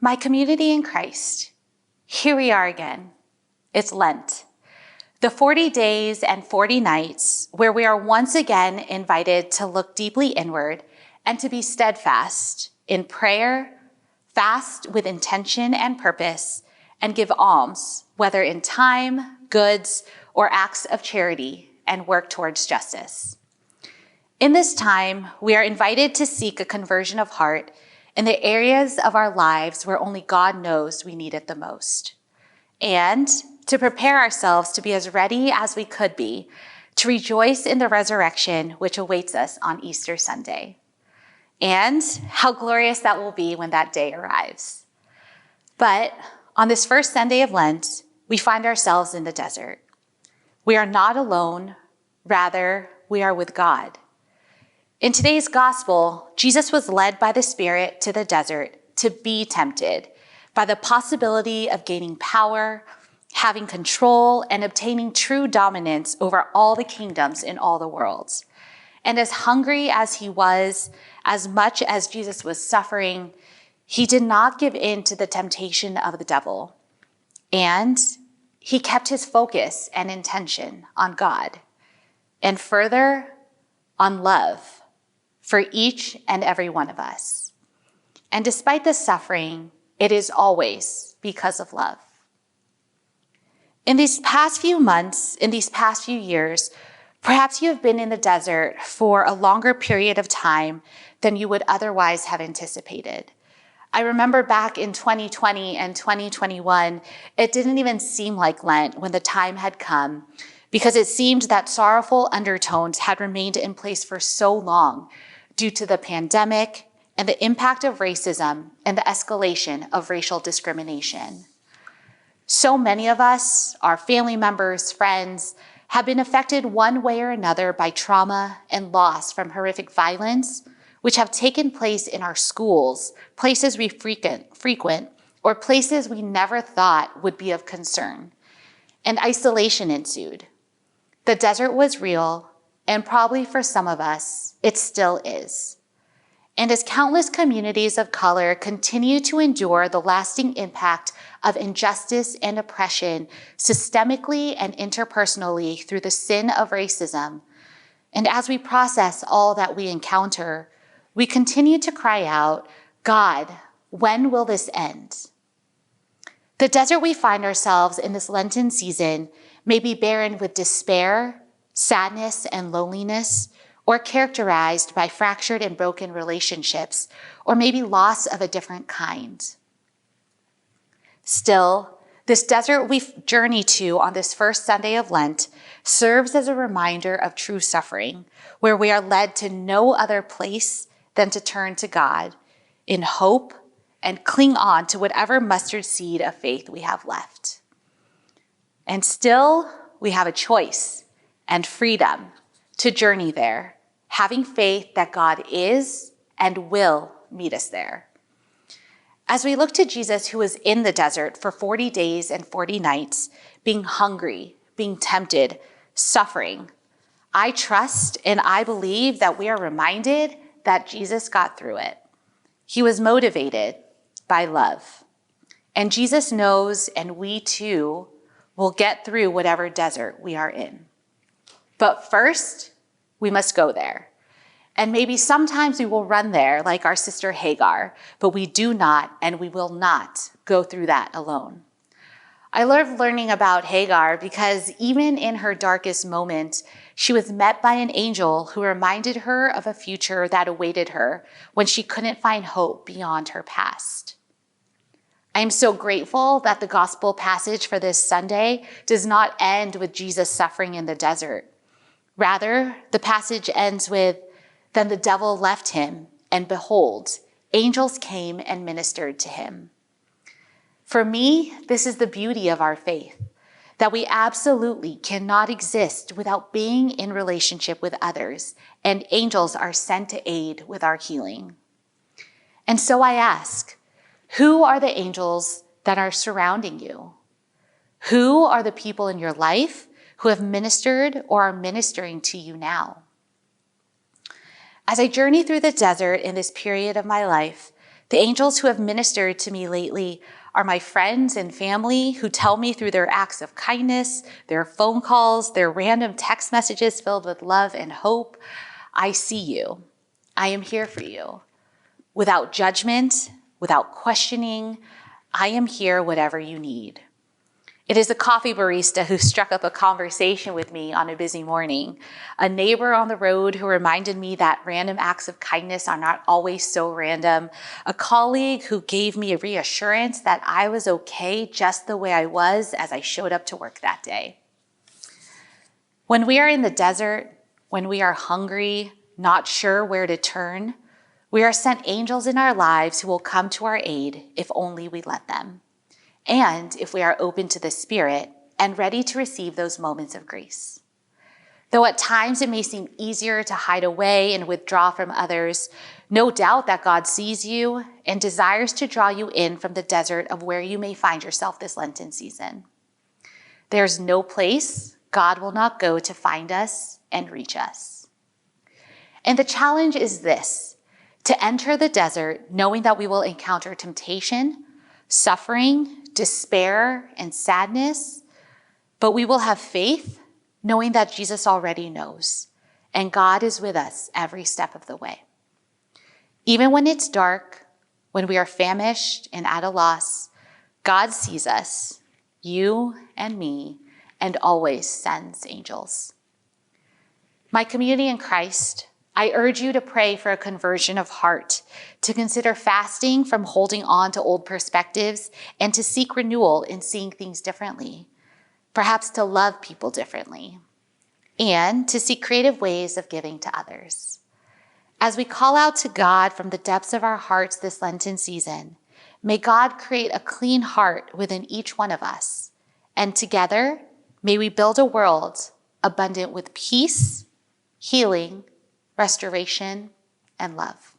My community in Christ, here we are again. It's Lent, the 40 days and 40 nights where we are once again invited to look deeply inward and to be steadfast in prayer, fast with intention and purpose, and give alms, whether in time, goods, or acts of charity, and work towards justice. In this time, we are invited to seek a conversion of heart in the areas of our lives where only God knows we need it the most, and to prepare ourselves to be as ready as we could be to rejoice in the resurrection which awaits us on Easter Sunday. And how glorious that will be when that day arrives. But on this first Sunday of Lent, we find ourselves in the desert. We are not alone, rather, we are with God. In today's gospel, Jesus was led by the Spirit to the desert to be tempted by the possibility of gaining power, having control, and obtaining true dominance over all the kingdoms in all the worlds. And as hungry as he was, as much as Jesus was suffering, he did not give in to the temptation of the devil. And he kept his focus and intention on God, and further, on love for each and every one of us. And despite the suffering, it is always because of love. In these past few months, in these past few years, perhaps you have been in the desert for a longer period of time than you would otherwise have anticipated. I remember back in 2020 and 2021, it didn't even seem like Lent when the time had come, because it seemed that sorrowful undertones had remained in place for so long due to the pandemic and the impact of racism and the escalation of racial discrimination. So many of us, our family members, friends, have been affected one way or another by trauma and loss from horrific violence, which have taken place in our schools, places we frequent, or places we never thought would be of concern. And isolation ensued. The desert was real, and probably for some of us, it still is. And as countless communities of color continue to endure the lasting impact of injustice and oppression systemically and interpersonally through the sin of racism, and as we process all that we encounter, we continue to cry out, God, when will this end? The desert we find ourselves in this Lenten season may be barren with despair, sadness, and loneliness, or characterized by fractured and broken relationships, or maybe loss of a different kind. Still, this desert we journey to on this first Sunday of Lent serves as a reminder of true suffering, where we are led to no other place than to turn to God in hope and cling on to whatever mustard seed of faith we have left. And still, we have a choice and freedom to journey there, having faith that God is and will meet us there. As we look to Jesus, who was in the desert for 40 days and 40 nights, being hungry, being tempted, suffering, I trust and I believe that we are reminded that Jesus got through it. He was motivated by love. And Jesus knows, and we too will get through whatever desert we are in. But first, we must go there. And maybe sometimes we will run there like our sister Hagar, but we do not and we will not go through that alone. I love learning about Hagar because even in her darkest moment, she was met by an angel who reminded her of a future that awaited her when she couldn't find hope beyond her past. I am so grateful that the gospel passage for this Sunday does not end with Jesus suffering in the desert. Rather, the passage ends with, "Then the devil left him, and behold, angels came and ministered to him." For me, this is the beauty of our faith, that we absolutely cannot exist without being in relationship with others, and angels are sent to aid with our healing. And so I ask, who are the angels that are surrounding you? Who are the people in your life who have ministered or are ministering to you now? As I journey through the desert in this period of my life, The angels who have ministered to me lately are my friends and family who tell me through their acts of kindness, their phone calls, their random text messages filled with love and hope. I see you. I am here for you. Without judgment, without questioning, I am here whatever you need. It is a coffee barista who struck up a conversation with me on a busy morning, a neighbor on the road who reminded me that random acts of kindness are not always so random, a colleague who gave me a reassurance that I was okay just the way I was as I showed up to work that day. When we are in the desert, when we are hungry, not sure where to turn, we are sent angels in our lives who will come to our aid if only we let them. And if we are open to the Spirit and ready to receive those moments of grace. Though at times it may seem easier to hide away and withdraw from others, no doubt that God sees you and desires to draw you in from the desert of where you may find yourself this Lenten season. There's no place God will not go to find us and reach us. And the challenge is this: to enter the desert knowing that we will encounter temptation, suffering, despair, and sadness, but we will have faith knowing that Jesus already knows, and God is with us every step of the way. Even when it's dark, when we are famished and at a loss, God sees us, you and me, and always sends angels. My community in Christ, I urge you to pray for a conversion of heart, to consider fasting from holding on to old perspectives, and to seek renewal in seeing things differently, perhaps to love people differently, and to seek creative ways of giving to others. As we call out to God from the depths of our hearts this Lenten season, may God create a clean heart within each one of us, and together, may we build a world abundant with peace, healing, restoration, and love.